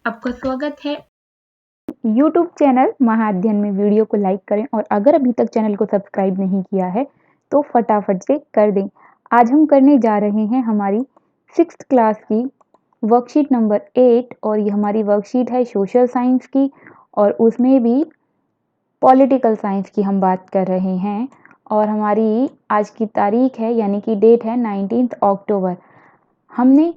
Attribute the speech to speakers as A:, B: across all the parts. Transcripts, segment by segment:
A: आपका स्वागत है
B: यूट्यूब चैनल महाअध्ययन में। वीडियो को लाइक करें और अगर अभी तक चैनल को सब्सक्राइब नहीं किया है तो फटाफट से कर दें। आज हम करने जा रहे हैं हमारी 6th क्लास की वर्कशीट नंबर 8 और ये हमारी वर्कशीट है सोशल साइंस की और उसमें भी पॉलिटिकल साइंस की हम बात कर रहे हैं। और हमारी आज की तारीख है यानी कि डेट है 19 अक्टूबर। हमने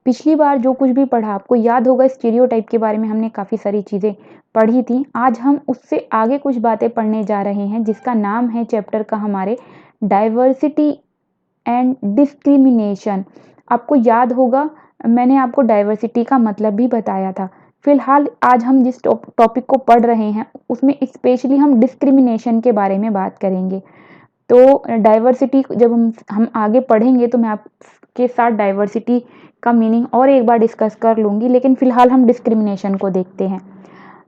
B: पिछली बार जो कुछ भी पढ़ा आपको याद होगा, स्टीरियोटाइप के बारे में हमने काफ़ी सारी चीज़ें पढ़ी थी। आज हम उससे आगे कुछ बातें पढ़ने जा रहे हैं जिसका नाम है चैप्टर का हमारे डाइवर्सिटी एंड डिस्क्रिमिनेशन। आपको याद होगा मैंने आपको डाइवर्सिटी का मतलब भी बताया था। फिलहाल आज हम जिस टॉपिक को पढ़ रहे हैं उसमें स्पेशली हम डिस्क्रिमिनेशन के बारे में बात करेंगे। तो डाइवर्सिटी जब हम आगे पढ़ेंगे तो मैं आपके साथ डाइवर्सिटी का मीनिंग और एक बार डिस्कस कर लूँगी, लेकिन फ़िलहाल हम डिस्क्रिमिनेशन को देखते हैं।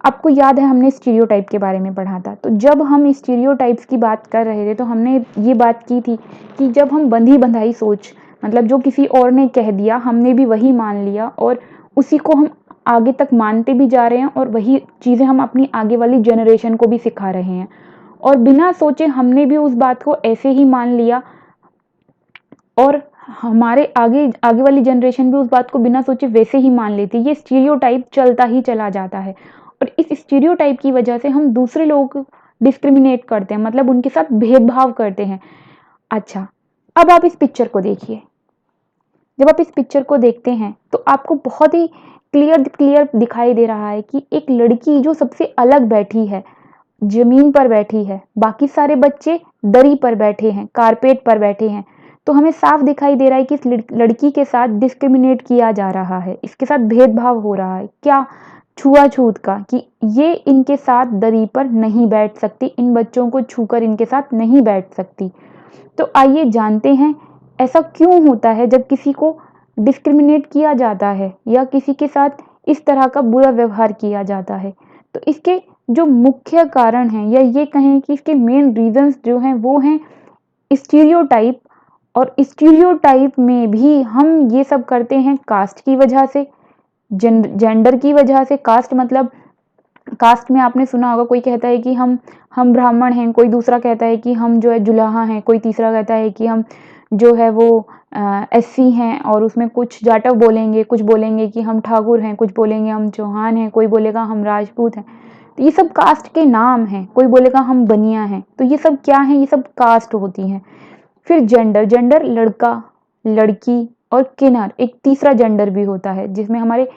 B: आपको याद है हमने स्टीरियोटाइप के बारे में पढ़ा था। तो जब हम स्टीरियोटाइप्स की बात कर रहे थे तो हमने ये बात की थी कि जब हम बंधी बंधाई सोच, मतलब जो किसी और ने कह दिया हमने भी वही मान लिया और उसी को हम आगे तक मानते भी जा रहे हैं और वही चीज़ें हम अपनी आगे वाली जनरेशन को भी सिखा रहे हैं और बिना सोचे हमने भी उस बात को ऐसे ही मान लिया और हमारे आगे आगे वाली जनरेशन भी उस बात को बिना सोचे वैसे ही मान लेती है। ये स्टीरियोटाइप चलता ही चला जाता है और इस स्टीरियोटाइप की वजह से हम दूसरे लोगों को डिस्क्रिमिनेट करते हैं, मतलब उनके साथ भेदभाव करते हैं। अच्छा, अब आप इस पिक्चर को देखिए। जब आप इस पिक्चर को देखते हैं तो आपको बहुत ही क्लियर दिखाई दे रहा है कि एक लड़की जो सबसे अलग बैठी है, ज़मीन पर बैठी है, बाकी सारे बच्चे दरी पर बैठे हैं, कारपेट पर बैठे हैं। तो हमें साफ दिखाई दे रहा है कि इस लड़की के साथ डिस्क्रिमिनेट किया जा रहा है, इसके साथ भेदभाव हो रहा है। क्या? छुआछूत का, कि ये इनके साथ दरी पर नहीं बैठ सकती, इन बच्चों को छूकर इनके साथ नहीं बैठ सकती। तो आइए जानते हैं ऐसा क्यों होता है जब किसी को डिस्क्रिमिनेट किया जाता है या किसी के साथ इस तरह का बुरा व्यवहार किया जाता है। तो इसके जो मुख्य कारण हैं या ये कहें कि इसके मेन रीजंस जो हैं वो हैं स्टीरियोटाइप। और स्टीरियोटाइप में भी हम ये सब करते हैं कास्ट की वजह से, जेंडर की वजह से। कास्ट मतलब कास्ट में आपने सुना होगा, कोई कहता है कि हम ब्राह्मण हैं, कोई दूसरा कहता है कि हम जो है जुलाहा हैं, कोई तीसरा कहता है कि हम जो है वो एससी हैं और उसमें कुछ जाटव बोलेंगे, कुछ बोलेंगे कि हम ठाकुर हैं, कुछ बोलेंगे हम चौहान हैं, कोई बोलेगा हम राजपूत हैं। तो ये सब कास्ट के नाम हैं। कोई बोलेगा हम बनिया हैं। तो ये सब क्या है? ये सब कास्ट होती हैं। फिर जेंडर, जेंडर लड़का, लड़की और किन्नर, एक तीसरा जेंडर भी होता है जिसमें हमारे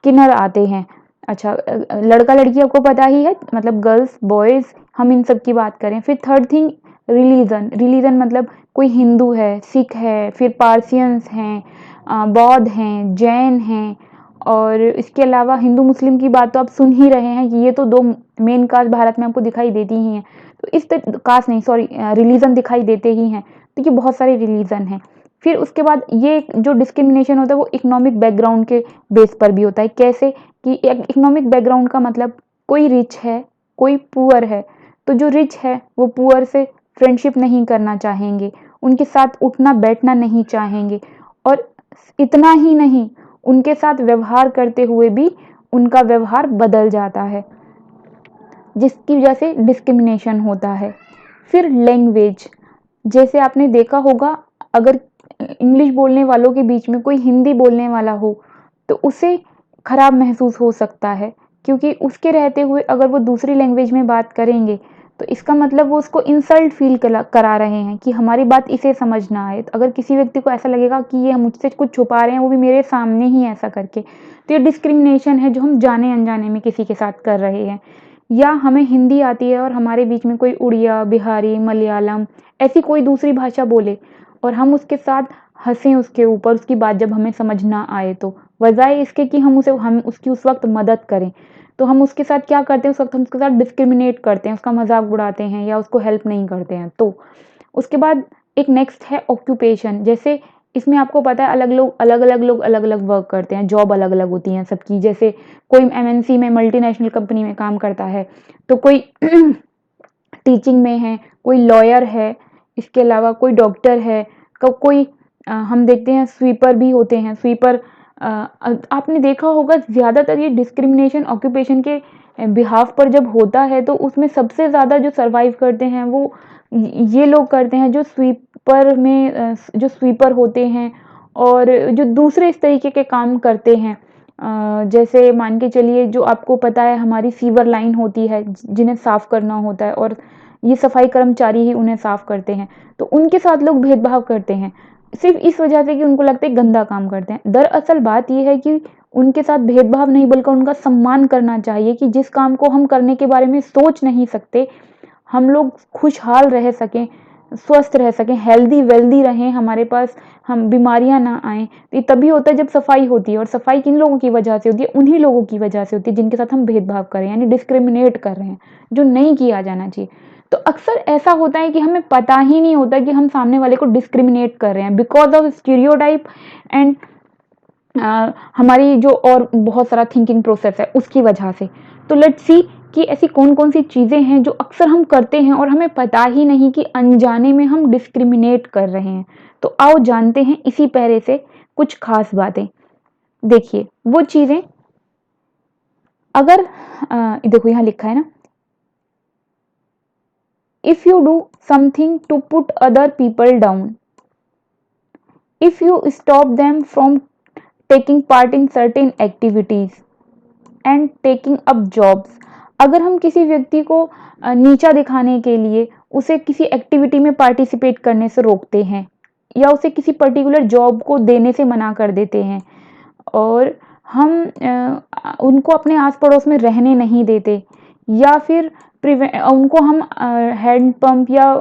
B: किन्नर आते हैं। अच्छा, लड़का लड़की आपको पता ही है, मतलब गर्ल्स बॉयज़, हम इन सब की बात करें। फिर थर्ड थिंग रिलीजन, रिलीजन मतलब कोई हिंदू है, सिख है, फिर पार्सियंस हैं, बौद्ध हैं, जैन हैं। और इसके अलावा हिंदू मुस्लिम की बात तो आप सुन ही रहे हैं कि ये तो दो मेन कास्ट भारत में आपको दिखाई देती ही हैं। तो इस कास्ट नहीं, सॉरी, रिलीजन दिखाई देते ही हैं। तो ये बहुत सारे रिलीजन हैं। फिर उसके बाद ये जो डिस्क्रिमिनेशन होता है वो इकोनॉमिक बैकग्राउंड के बेस पर भी होता है। कैसे? कि इकोनॉमिक बैकग्राउंड का मतलब कोई रिच है, कोई पुअर है। तो जो रिच है वो पुअर से फ्रेंडशिप नहीं करना चाहेंगे, उनके साथ उठना बैठना नहीं चाहेंगे और इतना ही नहीं, उनके साथ व्यवहार करते हुए भी उनका व्यवहार बदल जाता है, जिसकी वजह से डिस्क्रिमिनेशन होता है। फिर लैंग्वेज, जैसे आपने देखा होगा, अगर इंग्लिश बोलने वालों के बीच में कोई हिंदी बोलने वाला हो तो उसे खराब महसूस हो सकता है, क्योंकि उसके रहते हुए अगर वो दूसरी लैंग्वेज में बात करेंगे तो इसका मतलब वो उसको इंसल्ट फील करा रहे हैं कि हमारी बात इसे समझ ना आए। तो अगर किसी व्यक्ति को ऐसा लगेगा कि ये मुझसे कुछ छुपा रहे हैं, वो भी मेरे सामने ही ऐसा करके, तो ये डिस्क्रिमिनेशन है जो हम जाने अनजाने में किसी के साथ कर रहे हैं। या हमें हिंदी आती है और हमारे बीच में कोई उड़िया, बिहारी, मलयालम ऐसी कोई दूसरी भाषा बोले और हम उसके साथ हँसें उसके ऊपर, उसकी बात जब हमें समझ ना आए तो, बजाय इसके कि हम उसकी उस वक़्त मदद करें, तो हम उसके साथ क्या करते हैं, उस वक़्त हम उसके साथ डिस्क्रिमिनेट करते हैं, उसका मज़ाक उड़ाते हैं या उसको हेल्प नहीं करते हैं। तो उसके बाद एक नेक्स्ट है ऑक्यूपेशन। जैसे इसमें आपको पता है अलग-अलग लोग अलग-अलग वर्क करते हैं, जॉब अलग-अलग होती हैं सबकी। जैसे कोई एमएनसी में, मल्टीनेशनल कंपनी में काम करता है, तो कोई टीचिंग में है, कोई लॉयर है, इसके अलावा कोई डॉक्टर है, कोई हम देखते हैं स्वीपर भी होते हैं। स्वीपर आपने देखा होगा ज़्यादातर ये डिस्क्रिमिनेशन ऑक्यूपेशन के बिहाफ पर जब होता है तो उसमें सबसे ज़्यादा जो सर्वाइव करते हैं वो ये लोग करते हैं जो स्वीपर में जो स्वीपर होते हैं और जो दूसरे इस तरीके के काम करते हैं। जैसे मान के चलिए जो आपको पता है हमारी सीवर लाइन होती है जिन्हें साफ़ करना होता है और ये सफाई कर्मचारी ही उन्हें साफ़ करते हैं। तो उनके साथ लोग भेदभाव करते हैं, सिर्फ़ इस वजह से कि उनको लगता है गंदा काम करते हैं। दरअसल बात ये है कि उनके साथ भेदभाव नहीं बल्कि उनका सम्मान करना चाहिए कि जिस काम को हम करने के बारे में सोच नहीं सकते, हम लोग खुशहाल रह सकें, स्वस्थ रह सकें, हेल्दी-वेल्दी रहें, हमारे पास हम बीमारियाँ ना आएँ। ये तभी होता है जब सफाई होती है और सफाई किन लोगों की वजह से होती है? उन्हीं लोगों की वजह से होती है जिनके साथ हम भेदभाव कर रहे हैं, यानी डिस्क्रिमिनेट कर रहे हैं, जो नहीं किया जाना चाहिए। तो अक्सर ऐसा होता है कि हमें पता ही नहीं होता कि हम सामने वाले को डिस्क्रिमिनेट कर रहे हैं बिकॉज़ ऑफ स्टीरियोटाइप एंड हमारी जो और बहुत सारा थिंकिंग प्रोसेस है उसकी वजह से। तो लेट्स सी कि ऐसी कौन-कौन सी चीज़ें हैं जो अक्सर हम करते हैं और हमें पता ही नहीं कि अनजाने में हम डिस्क्रिमिनेट कर रहे हैं। तो आओ जानते हैं इसी पैरे से कुछ खास बातें। देखिए, वो चीज़ें अगर देखो यहाँ लिखा है ना, if you do something to put other people down, if you stop them from taking part in certain activities and taking up jobs, अगर हम किसी व्यक्ति को नीचा दिखाने के लिए उसे किसी एक्टिविटी में पार्टिसिपेट करने से रोकते हैं या उसे किसी पर्टिकुलर जॉब को देने से मना कर देते हैं और हम उनको अपने आस पड़ोस में रहने नहीं देते या फिर उनको हम हैंड पंप या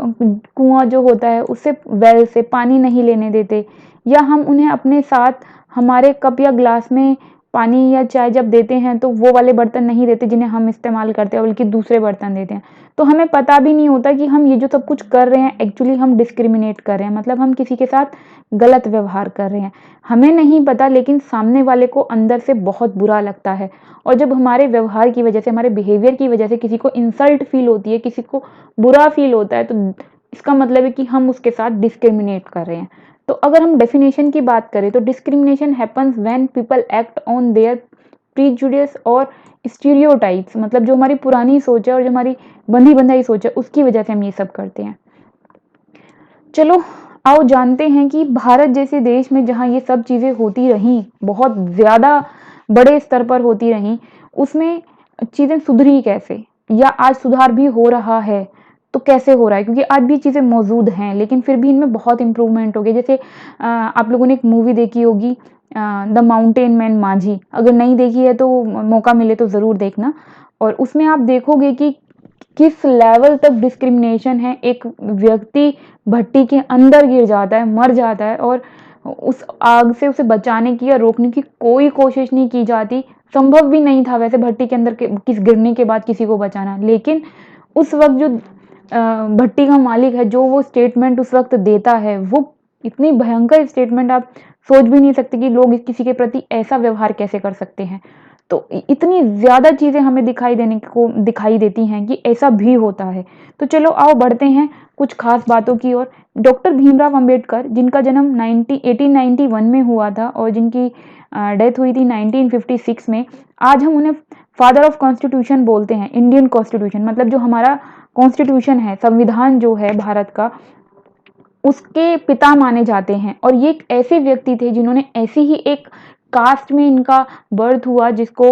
B: कुआं जो होता है उससे वेल से पानी नहीं लेने देते या हम उन्हें अपने साथ हमारे कप या ग्लास में पानी या चाय जब देते हैं तो वो वाले बर्तन नहीं देते जिन्हें हम इस्तेमाल करते हैं बल्कि दूसरे बर्तन देते हैं। तो हमें पता भी नहीं होता कि हम ये जो सब कुछ कर रहे हैं एक्चुअली हम डिस्क्रिमिनेट कर रहे हैं, मतलब हम किसी के साथ गलत व्यवहार कर रहे हैं। हमें नहीं पता लेकिन सामने वाले को अंदर से बहुत बुरा लगता है और जब हमारे व्यवहार की वजह से, हमारे बिहेवियर की वजह से किसी को इंसल्ट फील होती है, किसी को बुरा फील होता है तो इसका मतलब है कि हम उसके साथ डिस्क्रिमिनेट कर रहे हैं। तो अगर हम डेफिनेशन की बात करें तो discrimination happens when people act on their prejudice और स्टीरियोटाइप्स, मतलब जो हमारी पुरानी सोच है और जो हमारी बंधी बंधाई सोच है उसकी वजह से हम ये सब करते हैं। चलो आओ जानते हैं कि भारत जैसे देश में जहाँ ये सब चीज़ें होती रहीं, बहुत ज़्यादा बड़े स्तर पर होती रहीं, उसमें चीज़ें सुधरी कैसे या आज सुधार भी हो रहा है तो कैसे हो रहा है? क्योंकि आज भी चीज़ें मौजूद हैं लेकिन फिर भी इनमें बहुत इम्प्रूवमेंट हो गई। जैसे आप लोगों ने एक मूवी देखी होगी द माउंटेन मैन माझी, अगर नहीं देखी है तो मौका मिले तो ज़रूर देखना। और उसमें आप देखोगे कि किस लेवल तक डिस्क्रिमिनेशन है, एक व्यक्ति भट्टी के अंदर गिर जाता है, मर जाता है और उस आग से उसे बचाने की या रोकने की कोई कोशिश नहीं की जाती। संभव भी नहीं था वैसे भट्टी के अंदर गिरने के बाद किसी को बचाना, लेकिन उस वक़्त जो भट्टी का मालिक है, जो वो स्टेटमेंट उस वक़्त देता है, वो इतनी भयंकर स्टेटमेंट आप सोच भी नहीं सकते कि लोग किसी के प्रति ऐसा व्यवहार कैसे कर सकते हैं। तो इतनी ज़्यादा चीज़ें हमें दिखाई देती हैं कि ऐसा भी होता है। तो चलो आओ बढ़ते हैं कुछ खास बातों की ओर। डॉक्टर भीमराव अंबेडकर जिनका जन्म 1891 में हुआ था और जिनकी डेथ हुई थी 1956 में, आज हम उन्हें फादर ऑफ कॉन्स्टिट्यूशन बोलते हैं। इंडियन कॉन्स्टिट्यूशन मतलब जो हमारा कॉन्स्टिट्यूशन है, संविधान जो है भारत का, उसके पिता माने जाते हैं। और ये एक ऐसे व्यक्ति थे जिन्होंने ऐसी ही एक कास्ट में इनका बर्थ हुआ जिसको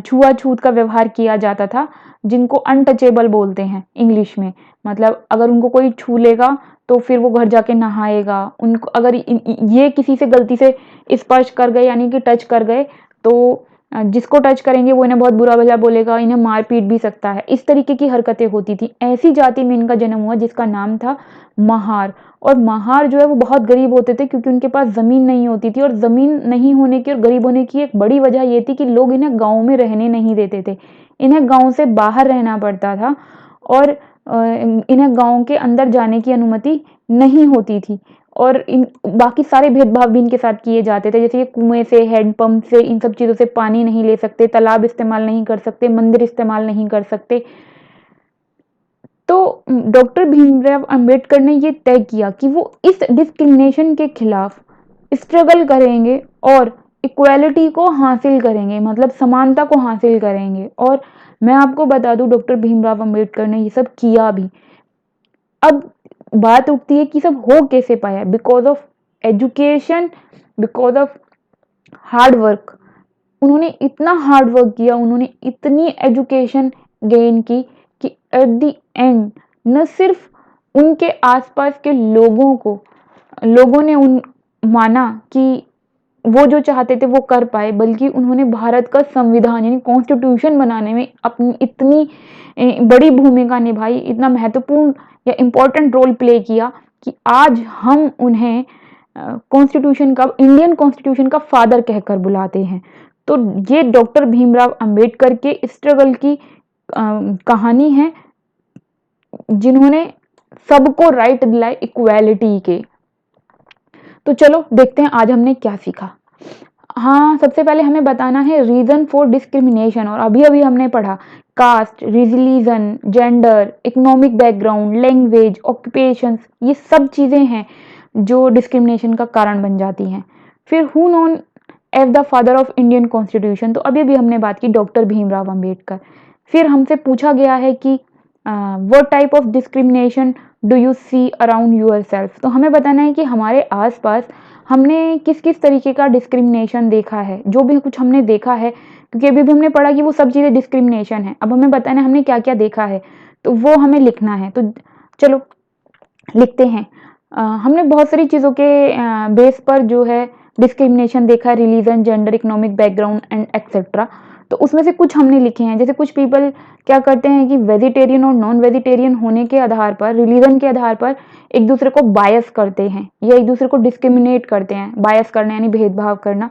B: छुआ-छूत का व्यवहार किया जाता था, जिनको अनटचेबल बोलते हैं इंग्लिश में। मतलब अगर उनको कोई छू लेगा तो फिर वो घर जाके नहाएगा। उनको अगर ये किसी से गलती से स्पर्श कर गए यानी कि टच कर गए तो जिसको टच करेंगे वो इन्हें बहुत बुरा-भला बोलेगा, इन्हें मार-पीट भी सकता है। इस तरीके की हरकतें होती थी। ऐसी जाति में इनका जन्म हुआ जिसका नाम था महार। और महार जो है वो बहुत गरीब होते थे क्योंकि उनके पास ज़मीन नहीं होती थी और ज़मीन नहीं होने की और गरीब होने की एक बड़ी वजह ये थी कि लोग इन्हें गाँव में रहने नहीं देते थे। इन्हें गाँव से बाहर रहना पड़ता था और इन्हें गाँव के अंदर जाने की अनुमति नहीं होती थी और इन बाकी सारे भेदभाव भी इनके साथ किए जाते थे। जैसे ये कुएँ से, हैंडपंप से, इन सब चीज़ों से पानी नहीं ले सकते, तालाब इस्तेमाल नहीं कर सकते, मंदिर इस्तेमाल नहीं कर सकते। तो डॉक्टर भीमराव अंबेडकर ने ये तय किया कि वो इस डिस्क्रिमिनेशन के खिलाफ स्ट्रगल करेंगे और इक्वालिटी को हासिल करेंगे, मतलब समानता को हासिल करेंगे। और मैं आपको बता दूं, डॉक्टर भीमराव अंबेडकर ने ये सब किया भी। अब बात उठती है कि सब हो कैसे पाया? Because of education, because of hard work. उन्होंने इतना हार्ड वर्क किया, उन्होंने इतनी एजुकेशन गेन की कि एट द एंड न सिर्फ उनके आसपास के लोगों ने उन माना कि वो जो चाहते थे वो कर पाए, बल्कि उन्होंने भारत का संविधान यानी कॉन्स्टिट्यूशन बनाने में अपनी इतनी बड़ी भूमिका निभाई, इतना महत्वपूर्ण या इम्पोर्टेंट रोल प्ले किया कि आज हम उन्हें कॉन्स्टिट्यूशन का, इंडियन कॉन्स्टिट्यूशन का फादर कहकर बुलाते हैं। तो ये डॉक्टर भीमराव अंबेडकर के स्ट्रगल की कहानी है, जिन्होंने सबको राइट दिलाए इक्वालिटी के। तो चलो देखते हैं आज हमने क्या सीखा। हाँ, सबसे पहले हमें बताना है रीजन फॉर डिस्क्रिमिनेशन। और अभी अभी हमने पढ़ा caste, religion, gender, economic background, language, occupations, ये सब चीज़ें हैं जो डिस्क्रिमिनेशन का कारण बन जाती हैं। फिर who known as the father of Indian constitution, तो अभी अभी हमने बात की डॉक्टर भीमराव अंबेडकर। फिर हमसे पूछा गया है कि what type of discrimination do you see around yourself, तो हमें बताना है कि हमारे आसपास हमने किस किस तरीके का डिस्क्रिमिनेशन देखा है, जो भी कुछ हमने देखा है, क्योंकि अभी भी हमने पढ़ा कि वो सब चीज़ें डिस्क्रिमिनेशन है। अब हमें बताना है हमने क्या क्या देखा है, तो वो हमें लिखना है। तो चलो लिखते हैं। हमने बहुत सारी चीज़ों के बेस पर जो है डिस्क्रिमिनेशन देखा है, religion, gender, economic background and etcetera. तो उसमें से कुछ हमने लिखे हैं। जैसे कुछ पीपल क्या करते हैं कि वेजिटेरियन और नॉन वेजिटेरियन होने के आधार पर, रिलीजन के आधार पर एक दूसरे को बायस करते हैं या एक दूसरे को डिस्क्रिमिनेट करते हैं। बायस करना यानी भेदभाव करना।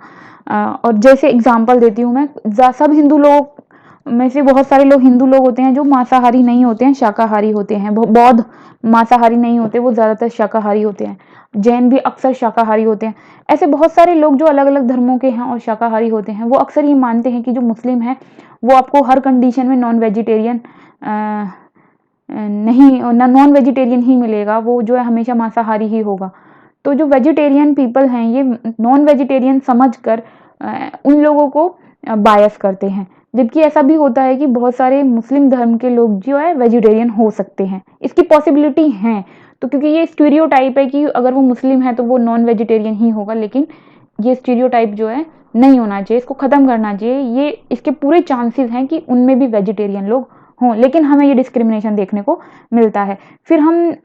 B: और जैसे एग्जांपल देती हूँ मैं, सब हिंदू लोग में से बहुत सारे लोग हिंदू लोग होते हैं जो मांसाहारी नहीं होते हैं, शाकाहारी होते हैं। बौद्ध मांसाहारी नहीं होते, वो ज़्यादातर शाकाहारी होते हैं। जैन भी अक्सर शाकाहारी होते हैं। ऐसे बहुत सारे लोग जो अलग अलग धर्मों के हैं और शाकाहारी होते हैं, वो अक्सर ये मानते हैं कि जो मुस्लिम है वो आपको हर कंडीशन में नॉन वेजिटेरियन नहीं, नॉन वेजिटेरियन ही मिलेगा, वो जो है हमेशा मांसाहारी ही होगा। तो जो वेजिटेरियन पीपल हैं ये नॉन वेजिटेरियन समझकर उन लोगों को बायस करते हैं। जबकि ऐसा भी होता है कि बहुत सारे मुस्लिम धर्म के लोग जो है वेजिटेरियन हो सकते हैं, इसकी पॉसिबिलिटी है। तो क्योंकि ये स्टीरियोटाइप है कि अगर वो मुस्लिम है तो वो नॉन वेजिटेरियन ही होगा, लेकिन ये स्टीरियोटाइप जो है नहीं होना चाहिए, इसको ख़त्म करना चाहिए। ये इसके पूरे चांसेस हैं कि उनमें भी वेजिटेरियन लोग हों, लेकिन हमें ये डिस्क्रिमिनेशन देखने को मिलता है। फिर हम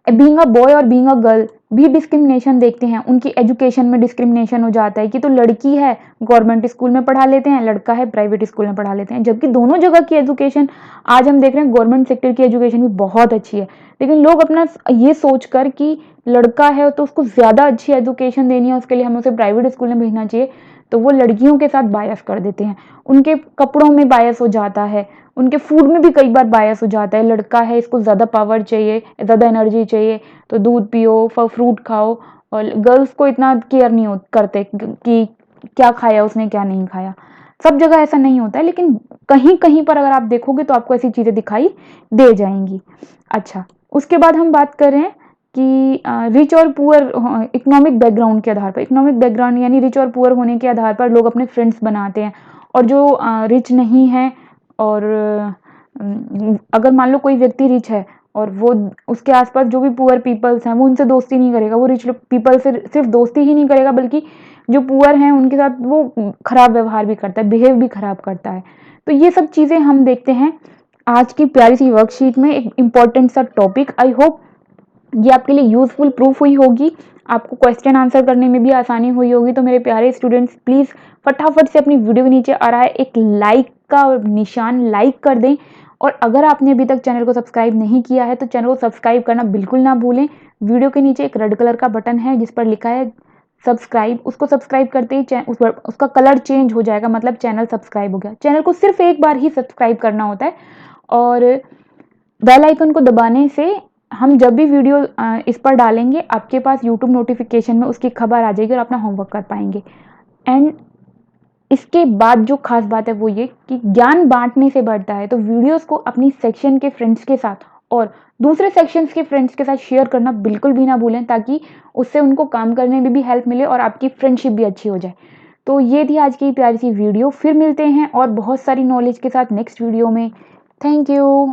B: बीइंग अ बॉय और बीइंग अ गर्ल भी डिस्क्रिमिनेशन देखते हैं। उनकी एजुकेशन में डिस्क्रिमिनेशन हो जाता है कि तो लड़की है गवर्नमेंट स्कूल में पढ़ा लेते हैं, लड़का है प्राइवेट स्कूल में पढ़ा लेते हैं। जबकि दोनों जगह की एजुकेशन आज हम देख रहे हैं, गवर्नमेंट सेक्टर की एजुकेशन भी बहुत अच्छी है, लेकिन लोग अपना ये सोचकर कि लड़का है तो उसको ज़्यादा अच्छी एजुकेशन देनी है, उसके लिए हमें उसे प्राइवेट स्कूल में भेजना चाहिए, तो वो लड़कियों के साथ बायस कर देते हैं। उनके कपड़ों में बायस हो जाता है, उनके फूड में भी कई बार बायस हो जाता है। लड़का है, इसको ज़्यादा पावर चाहिए, ज़्यादा एनर्जी चाहिए, तो दूध पियो, फ्रूट खाओ। और गर्ल्स को इतना केयर नहीं करते कि क्या खाया उसने, क्या नहीं खाया। सब जगह ऐसा नहीं होता है, लेकिन कहीं कहीं पर अगर आप देखोगे तो आपको ऐसी चीज़ें दिखाई दे जाएंगी। अच्छा, उसके बाद हम बात कर रहे हैं कि रिच और पुअर इकोनॉमिक बैकग्राउंड के आधार पर, इकोनॉमिक बैकग्राउंड यानी रिच और पुअर होने के आधार पर लोग अपने फ्रेंड्स बनाते हैं। और जो रिच नहीं है, और अगर मान लो कोई व्यक्ति रिच है और वो उसके आसपास जो भी पुअर पीपल्स हैं वो उनसे दोस्ती नहीं करेगा, वो रिच पीपल से सिर्फ दोस्ती ही नहीं करेगा, बल्कि जो पुअर हैं उनके साथ वो खराब व्यवहार भी करता है, बिहेव भी खराब करता है। तो ये सब चीज़ें हम देखते हैं आज की प्यारी सी वर्कशीट में, एक इम्पॉर्टेंट सा टॉपिक। आई होप ये आपके लिए यूजफुल प्रूफ हुई होगी, आपको क्वेश्चन आंसर करने में भी आसानी हुई होगी। तो मेरे प्यारे स्टूडेंट्स, प्लीज़ फटाफट से अपनी वीडियो के नीचे आ रहा है एक लाइक का निशान, लाइक कर दें। और अगर आपने अभी तक चैनल को सब्सक्राइब नहीं किया है तो चैनल को सब्सक्राइब करना बिल्कुल ना भूलें। वीडियो के नीचे एक रेड कलर का बटन है जिस पर लिखा है सब्सक्राइब, उसको सब्सक्राइब करते ही उसका कलर चेंज हो जाएगा, मतलब चैनल सब्सक्राइब हो गया। चैनल को सिर्फ एक बार ही सब्सक्राइब करना होता है, और बेल आइकन को दबाने से हम जब भी वीडियो इस पर डालेंगे आपके पास यूट्यूब नोटिफिकेशन में उसकी खबर आ जाएगी और अपना होमवर्क कर पाएंगे। एंड इसके बाद जो खास बात है वो ये कि ज्ञान बांटने से बढ़ता है, तो वीडियोस को अपनी सेक्शन के फ्रेंड्स के साथ और दूसरे सेक्शंस के फ्रेंड्स के साथ शेयर करना बिल्कुल भी ना भूलें, ताकि उससे उनको काम करने में भी हेल्प मिले और आपकी फ्रेंडशिप भी अच्छी हो जाए। तो ये थी आज की प्यारी सी वीडियो। फिर मिलते हैं और बहुत सारी नॉलेज के साथ नेक्स्ट वीडियो में। Thank you.